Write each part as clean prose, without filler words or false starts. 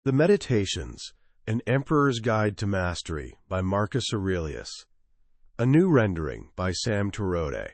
The Meditations, An Emperor's Guide to Mastery by Marcus Aurelius. A new rendering by Sam Turode.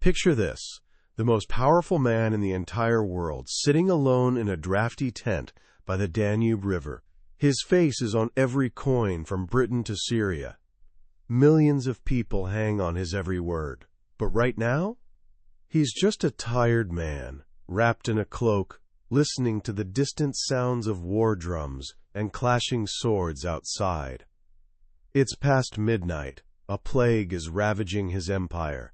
Picture this, the most powerful man in the entire world sitting alone in a drafty tent by the Danube River. His face is on every coin from Britain to Syria. Millions of people hang on his every word. But right now, he's just a tired man, wrapped in a cloak, listening to the distant sounds of war drums and clashing swords outside. It's past midnight. A plague is ravaging his empire.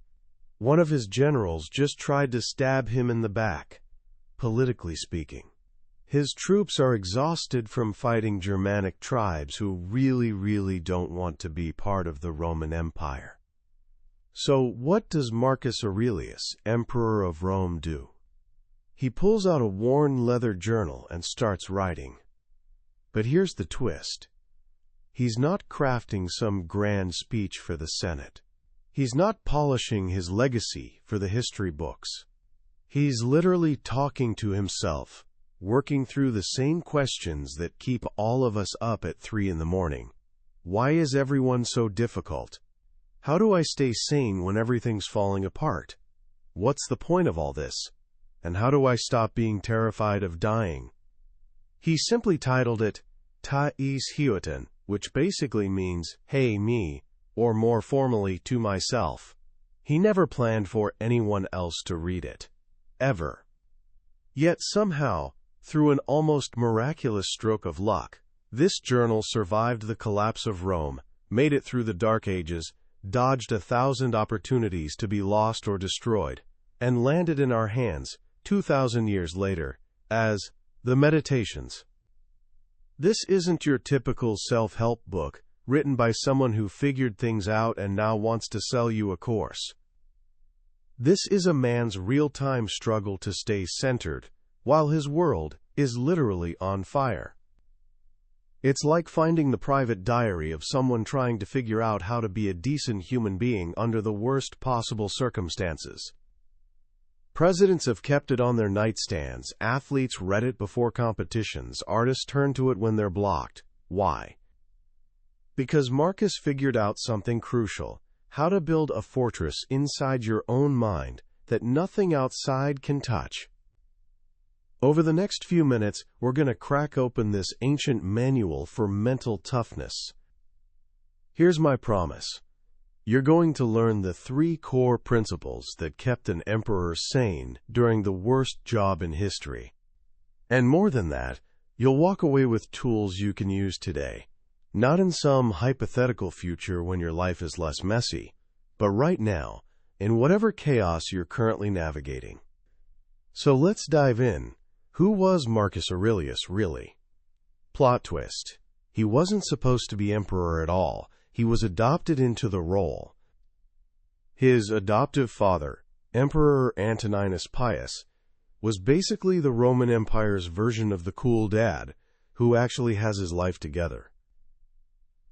One of his generals just tried to stab him in the back, politically speaking. His troops are exhausted from fighting Germanic tribes who really don't want to be part of the Roman Empire. So what does Marcus Aurelius, Emperor of Rome, do? He pulls out a worn leather journal and starts writing. But here's the twist. He's not crafting some grand speech for the Senate. He's not polishing his legacy for the history books. He's literally talking to himself, working through the same questions that keep all of us up at 3 in the morning. Why is everyone so difficult? How do I stay sane when everything's falling apart? What's the point of all this? And how do I stop being terrified of dying? He simply titled it Ta εις Hioten, which basically means, hey me, or more formally, to myself. He never planned for anyone else to read it. Ever. Yet somehow, through an almost miraculous stroke of luck, this journal survived the collapse of Rome, made it through the Dark Ages, dodged 1,000 opportunities to be lost or destroyed, and landed in our hands, 2,000 years later, as The Meditations. This isn't your typical self-help book, written by someone who figured things out and now wants to sell you a course. This is a man's real-time struggle to stay centered, while his world is literally on fire. It's like finding the private diary of someone trying to figure out how to be a decent human being under the worst possible circumstances. Presidents have kept it on their nightstands, athletes read it before competitions, artists turn to it when they're blocked. Why? Because Marcus figured out something crucial: how to build a fortress inside your own mind that nothing outside can touch. Over the next few minutes, we're going to crack open this ancient manual for mental toughness. Here's my promise. You're going to learn the 3 core principles that kept an emperor sane during the worst job in history. And more than that, you'll walk away with tools you can use today. Not in some hypothetical future when your life is less messy, but right now, in whatever chaos you're currently navigating. So let's dive in. Who was Marcus Aurelius, really? Plot twist. He wasn't supposed to be emperor at all. He was adopted into the role. His adoptive father, Emperor Antoninus Pius, was basically the Roman Empire's version of the cool dad, who actually has his life together.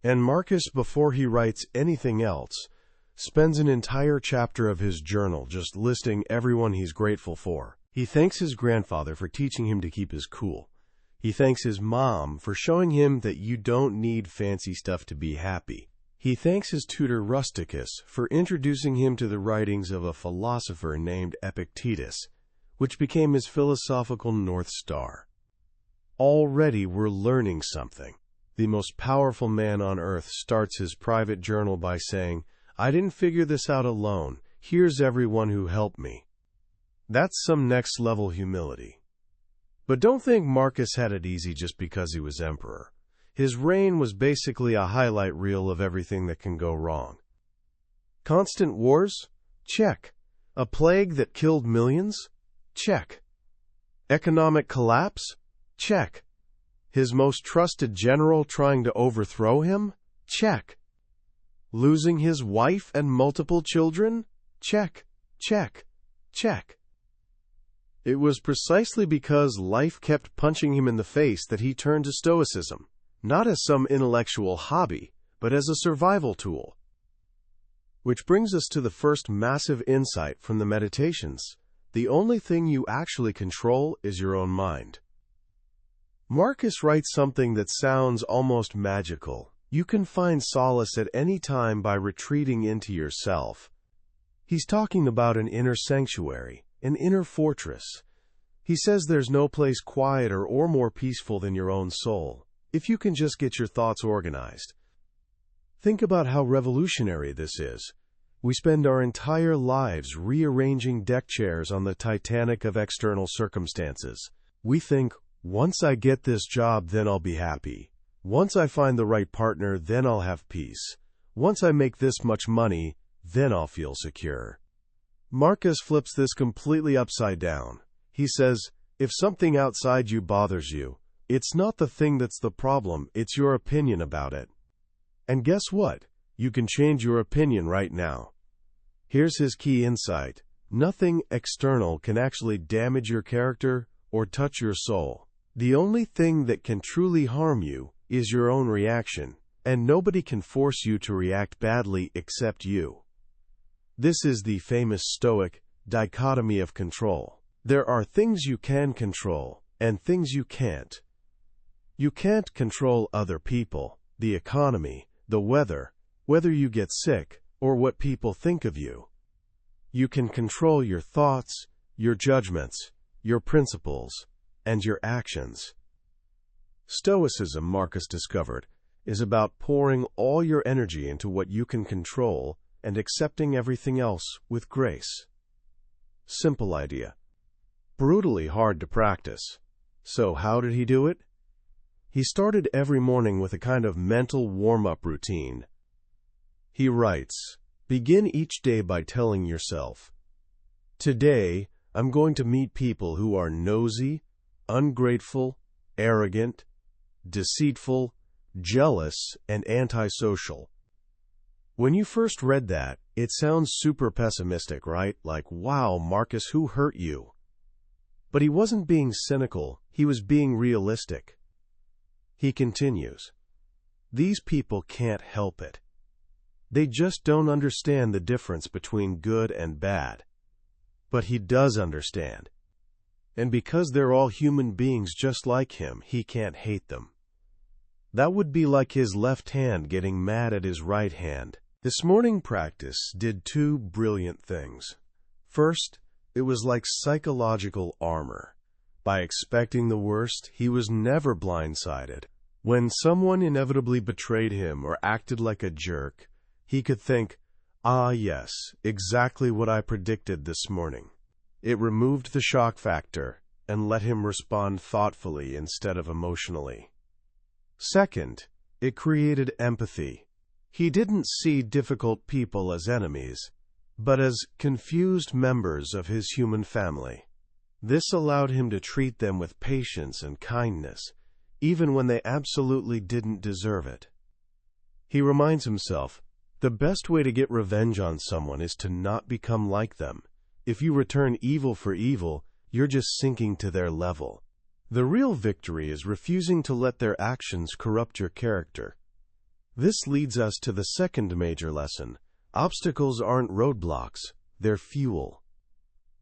And Marcus, before he writes anything else, spends an entire chapter of his journal just listing everyone he's grateful for. He thanks his grandfather for teaching him to keep his cool. He thanks his mom for showing him that you don't need fancy stuff to be happy. He thanks his tutor Rusticus for introducing him to the writings of a philosopher named Epictetus, which became his philosophical North Star. Already we're learning something. The most powerful man on earth starts his private journal by saying, I didn't figure this out alone. Here's everyone who helped me. That's some next-level humility. But don't think Marcus had it easy just because he was emperor. His reign was basically a highlight reel of everything that can go wrong. Constant wars? Check. A plague that killed millions? Check. Economic collapse? Check. His most trusted general trying to overthrow him? Check. Losing his wife and multiple children? Check. Check. Check. It was precisely because life kept punching him in the face that he turned to Stoicism, not as some intellectual hobby, but as a survival tool. Which brings us to the first massive insight from the Meditations. The only thing you actually control is your own mind. Marcus writes something that sounds almost magical. You can find solace at any time by retreating into yourself. He's talking about an inner sanctuary, an inner fortress. He says there's no place quieter or more peaceful than your own soul, if you can just get your thoughts organized. Think about how revolutionary this is. We spend our entire lives rearranging deck chairs on the Titanic of external circumstances. We think, once I get this job, then I'll be happy. Once I find the right partner, then I'll have peace. Once I make this much money, then I'll feel secure. Marcus flips this completely upside down. He says, if something outside you bothers you, it's not the thing that's the problem, it's your opinion about it. And guess what? You can change your opinion right now. Here's his key insight. Nothing external can actually damage your character or touch your soul. The only thing that can truly harm you is your own reaction, and nobody can force you to react badly except you. This is the famous Stoic dichotomy of control. There are things you can control and things you can't. You can't control other people, the economy, the weather, whether you get sick, or what people think of you. You can control your thoughts, your judgments, your principles, and your actions. Stoicism, Marcus discovered, is about pouring all your energy into what you can control and accepting everything else with grace. Simple idea. Brutally hard to practice. So how did he do it? He started every morning with a kind of mental warm-up routine. He writes, begin each day by telling yourself, today I'm going to meet people who are nosy, ungrateful, arrogant, deceitful, jealous, and antisocial. When you first read that, it sounds super pessimistic, right? Like, wow, Marcus, who hurt you? But he wasn't being cynical, he was being realistic. He continues, these people can't help it. They just don't understand the difference between good and bad. But he does understand. And because they're all human beings just like him, he can't hate them. That would be like his left hand getting mad at his right hand. This morning practice did two brilliant things. First, it was like psychological armor. By expecting the worst, he was never blindsided. When someone inevitably betrayed him or acted like a jerk, he could think, ah yes, exactly what I predicted this morning. It removed the shock factor and let him respond thoughtfully instead of emotionally. Second, it created empathy. He didn't see difficult people as enemies, but as confused members of his human family. This allowed him to treat them with patience and kindness, even when they absolutely didn't deserve it. He reminds himself, the best way to get revenge on someone is to not become like them. If you return evil for evil, you're just sinking to their level. The real victory is refusing to let their actions corrupt your character. This leads us to the second major lesson. Obstacles aren't roadblocks, they're fuel.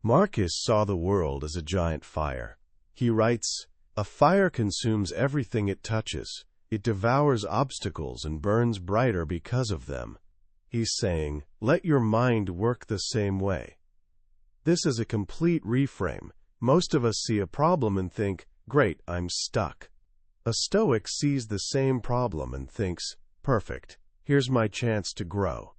Marcus saw the world as a giant fire. He writes, a fire consumes everything it touches. It devours obstacles and burns brighter because of them. He's saying, let your mind work the same way. This is a complete reframe. Most of us see a problem and think, great, I'm stuck. A Stoic sees the same problem and thinks, perfect, here's my chance to grow.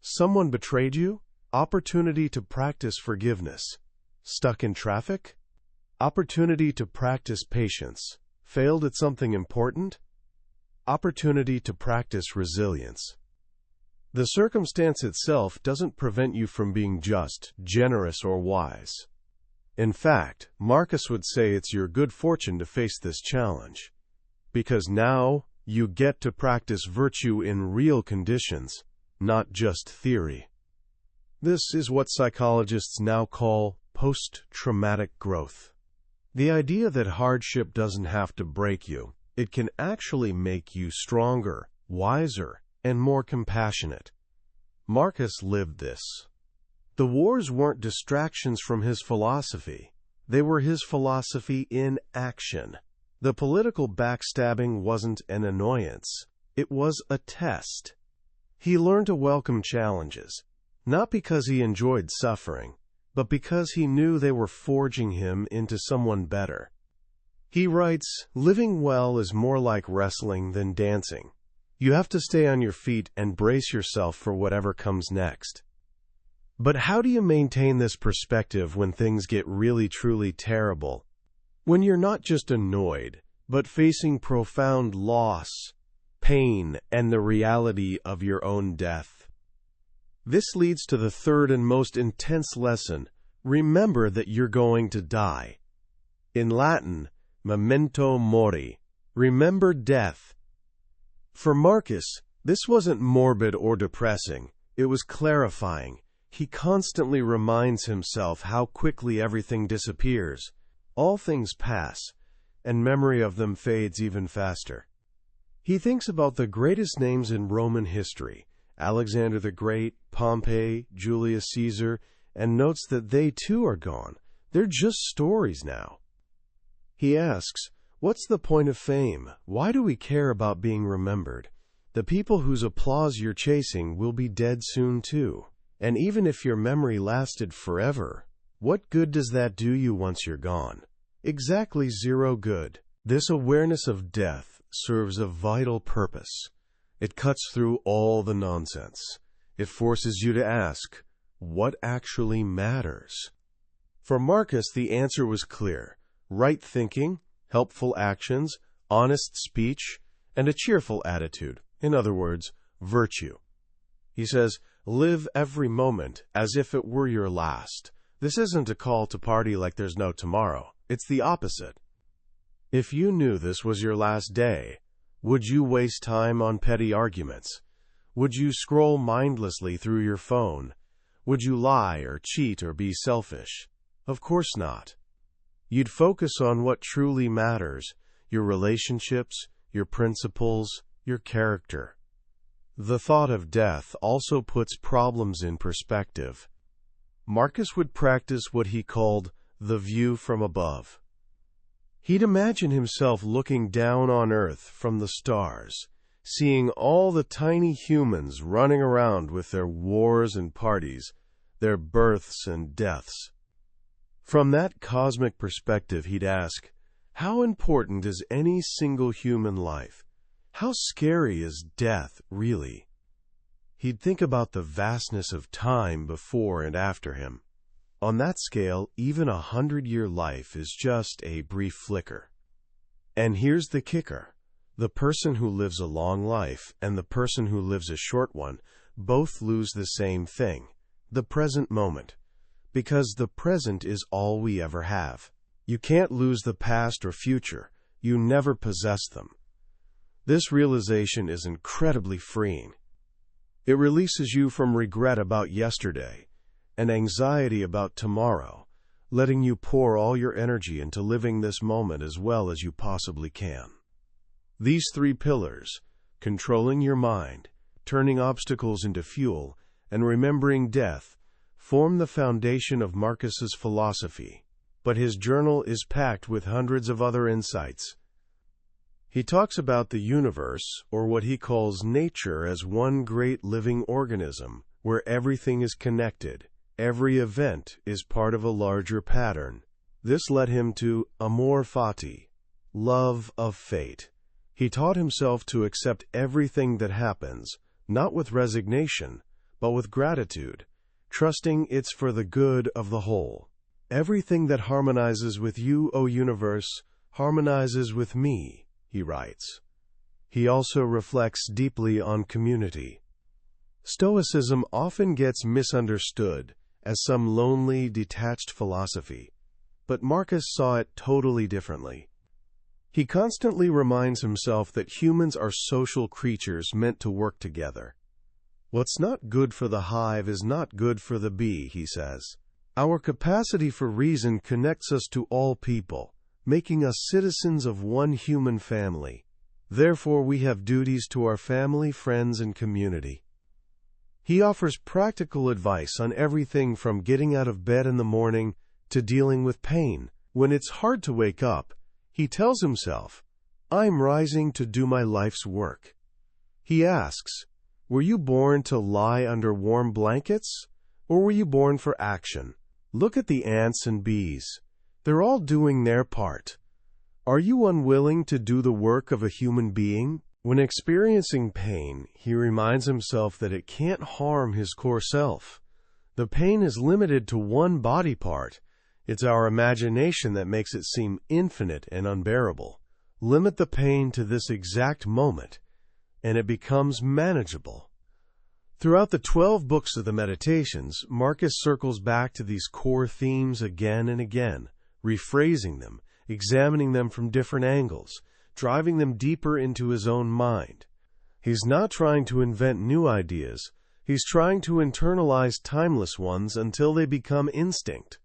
Someone betrayed you? Opportunity to practice forgiveness. Stuck in traffic? Opportunity to practice patience. Failed at something important? Opportunity to practice resilience. The circumstance itself doesn't prevent you from being just, generous, or wise. In fact, Marcus would say it's your good fortune to face this challenge, because now you get to practice virtue in real conditions, not just theory. This is what psychologists now call post-traumatic growth. The idea that hardship doesn't have to break you, it can actually make you stronger, wiser, and more compassionate. Marcus lived this. The wars weren't distractions from his philosophy. They were his philosophy in action. The political backstabbing wasn't an annoyance. It was a test. He learned to welcome challenges, not because he enjoyed suffering, but because he knew they were forging him into someone better. He writes, "Living well is more like wrestling than dancing. You have to stay on your feet and brace yourself for whatever comes next." But how do you maintain this perspective when things get really truly terrible? When you're not just annoyed, but facing profound loss, pain, and the reality of your own death? This leads to the third and most intense lesson. Remember that you're going to die. In Latin, memento mori, remember death. For Marcus, this wasn't morbid or depressing. It was clarifying. He constantly reminds himself how quickly everything disappears. All things pass, and memory of them fades even faster. He thinks about the greatest names in Roman history, Alexander the Great, Pompey, Julius Caesar, and notes that they too are gone. They're just stories now. He asks, what's the point of fame? Why do we care about being remembered? The people whose applause you're chasing will be dead soon too. And even if your memory lasted forever, what good does that do you once you're gone? Exactly zero good. This awareness of death serves a vital purpose. It cuts through all the nonsense. It forces you to ask, what actually matters? For Marcus, the answer was clear. Right thinking, helpful actions, honest speech, and a cheerful attitude. In other words, virtue. He says, live every moment as if it were your last. This isn't a call to party like there's no tomorrow. It's the opposite. If you knew this was your last day, would you waste time on petty arguments? Would you scroll mindlessly through your phone? Would you lie or cheat or be selfish? Of course not. You'd focus on what truly matters, your relationships, your principles, your character. The thought of death also puts problems in perspective. Marcus would practice what he called the view from above. He'd imagine himself looking down on Earth from the stars, seeing all the tiny humans running around with their wars and parties, their births and deaths. From that cosmic perspective, he'd ask, how important is any single human life? How scary is death, really? He'd think about the vastness of time before and after him. On that scale, even 100-year life is just a brief flicker. And here's the kicker. The person who lives a long life and the person who lives a short one both lose the same thing, the present moment. Because the present is all we ever have. You can't lose the past or future. You never possess them. This realization is incredibly freeing. It releases you from regret about yesterday and anxiety about tomorrow, letting you pour all your energy into living this moment as well as you possibly can. These three pillars, controlling your mind, turning obstacles into fuel, and remembering death, form the foundation of Marcus's philosophy, but his journal is packed with hundreds of other insights. He talks about the universe, or what he calls nature, as one great living organism, where everything is connected. Every event is part of a larger pattern. This led him to amor fati, love of fate. He taught himself to accept everything that happens, not with resignation, but with gratitude, trusting it's for the good of the whole. Everything that harmonizes with you, O universe, harmonizes with me, he writes. He also reflects deeply on community. Stoicism often gets misunderstood as some lonely, detached philosophy, but Marcus saw it totally differently. He constantly reminds himself that humans are social creatures meant to work together. What's not good for the hive is not good for the bee, he says. Our capacity for reason connects us to all people, making us citizens of one human family. Therefore, we have duties to our family, friends, and community. He offers practical advice on everything from getting out of bed in the morning to dealing with pain. When it's hard to wake up, He tells himself, "I'm rising to do my life's work." He asks, "Were you born to lie under warm blankets, or were you born for action?" Look at the ants and bees. They're all doing their part. Are you unwilling to do the work of a human being? When experiencing pain, he reminds himself that it can't harm his core self. The pain is limited to one body part. It's our imagination that makes it seem infinite and unbearable. Limit the pain to this exact moment, and it becomes manageable. Throughout the 12 books of the Meditations, Marcus circles back to these core themes again and again, rephrasing them, examining them from different angles, driving them deeper into his own mind. He's not trying to invent new ideas. He's trying to internalize timeless ones until they become instinct.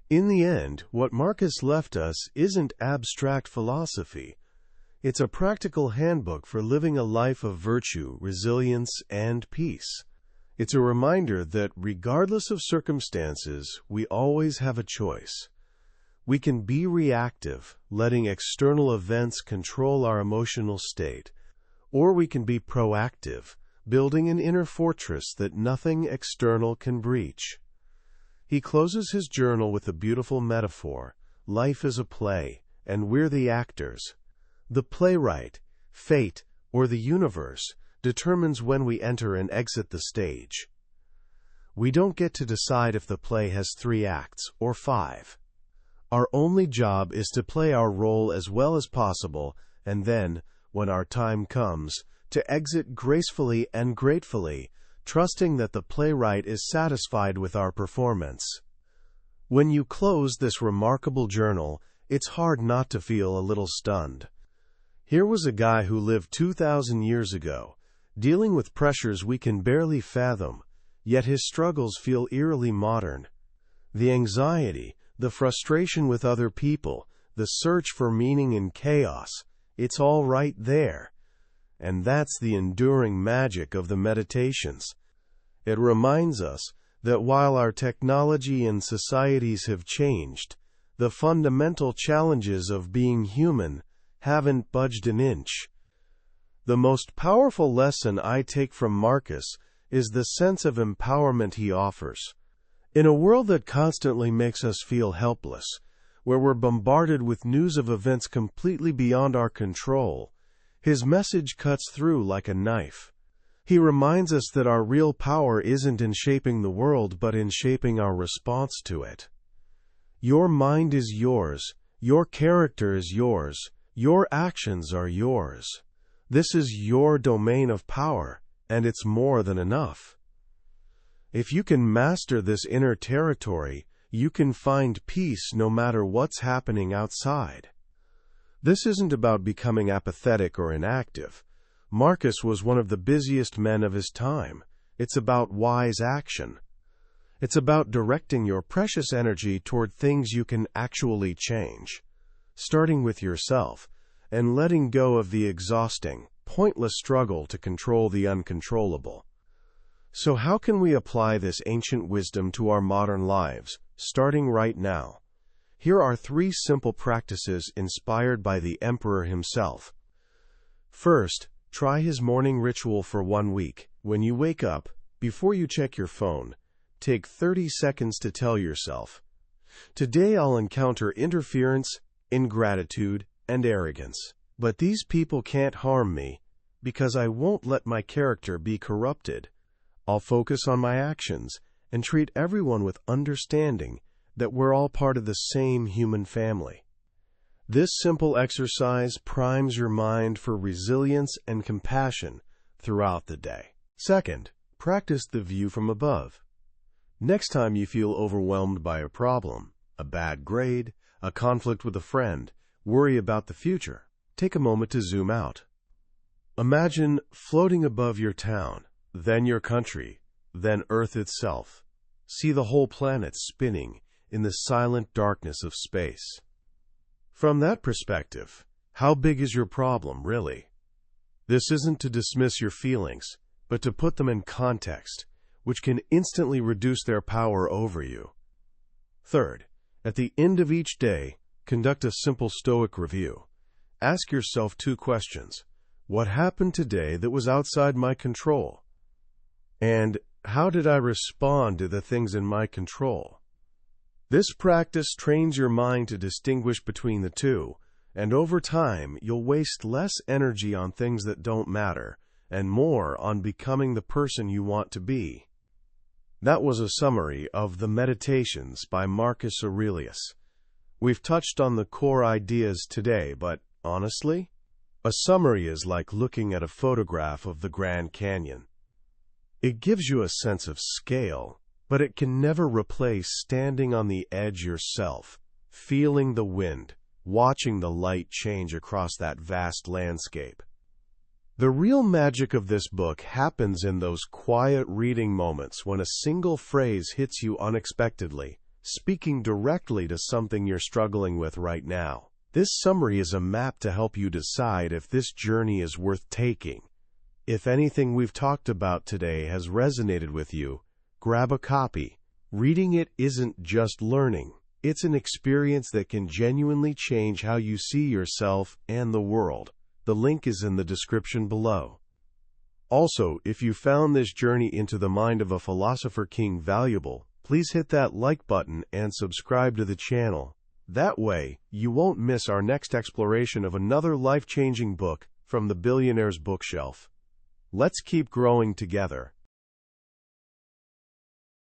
In the end, what Marcus left us isn't abstract philosophy. It's a practical handbook for living a life of virtue, resilience, and peace. It's a reminder that regardless of circumstances, we always have a choice. We can be reactive, letting external events control our emotional state, or we can be proactive, building an inner fortress that nothing external can breach. He closes his journal with a beautiful metaphor. Life is a play, and we're the actors. The playwright, fate, or the universe determines when we enter and exit the stage. We don't get to decide if the play has 3 acts or 5. Our only job is to play our role as well as possible, and then, when our time comes, to exit gracefully and gratefully, trusting that the playwright is satisfied with our performance. When you close this remarkable journal, it's hard not to feel a little stunned. Here was a guy who lived 2,000 years ago, dealing with pressures we can barely fathom, yet his struggles feel eerily modern. The anxiety, the frustration with other people, the search for meaning in chaos, it's all right there. And that's the enduring magic of the Meditations. It reminds us that while our technology and societies have changed, the fundamental challenges of being human haven't budged an inch. The most powerful lesson I take from Marcus is the sense of empowerment he offers. In a world that constantly makes us feel helpless, where we're bombarded with news of events completely beyond our control, his message cuts through like a knife. He reminds us that our real power isn't in shaping the world, but in shaping our response to it. Your mind is yours, your character is yours, your actions are yours. This is your domain of power, and it's more than enough. If you can master this inner territory, you can find peace no matter what's happening outside. This isn't about becoming apathetic or inactive. Marcus was one of the busiest men of his time. It's about wise action. It's about directing your precious energy toward things you can actually change, starting with yourself, and letting go of the exhausting, pointless struggle to control the uncontrollable. So how can we apply this ancient wisdom to our modern lives, starting right now? Here are 3 simple practices inspired by the Emperor himself. First, try his morning ritual for 1 week. When you wake up, before you check your phone, take 30 seconds to tell yourself, "Today I'll encounter interference, ingratitude, and arrogance. But these people can't harm me, because I won't let my character be corrupted. I'll focus on my actions and treat everyone with understanding that we're all part of the same human family." This simple exercise primes your mind for resilience and compassion throughout the day. Second, practice the view from above. Next time you feel overwhelmed by a problem, a bad grade, a conflict with a friend, worry about the future, take a moment to zoom out. Imagine floating above your town, then your country, then Earth itself. See the whole planet spinning in the silent darkness of space. From that perspective, how big is your problem, really? This isn't to dismiss your feelings, but to put them in context, which can instantly reduce their power over you. Third, at the end of each day, Conduct a simple Stoic review. Ask yourself 2 questions. What happened today that was outside my control? And how did I respond to the things in my control? This practice trains your mind to distinguish between the two, and over time you'll waste less energy on things that don't matter, and more on becoming the person you want to be. That was a summary of the Meditations by Marcus Aurelius. We've touched on the core ideas today, but honestly, a summary is like looking at a photograph of the Grand Canyon. It gives you a sense of scale, but it can never replace standing on the edge yourself, feeling the wind, watching the light change across that vast landscape. The real magic of this book happens in those quiet reading moments when a single phrase hits you unexpectedly, speaking directly to something you're struggling with right now. This summary is a map to help you decide if this journey is worth taking. If anything we've talked about today has resonated with you, grab a copy. Reading it isn't just learning. It's an experience that can genuinely change how you see yourself and the world. The link is in the description below. Also, if you found this journey into the mind of a philosopher king valuable, please hit that like button and subscribe to the channel. That way, you won't miss our next exploration of another life-changing book from the billionaire's bookshelf. Let's keep growing together.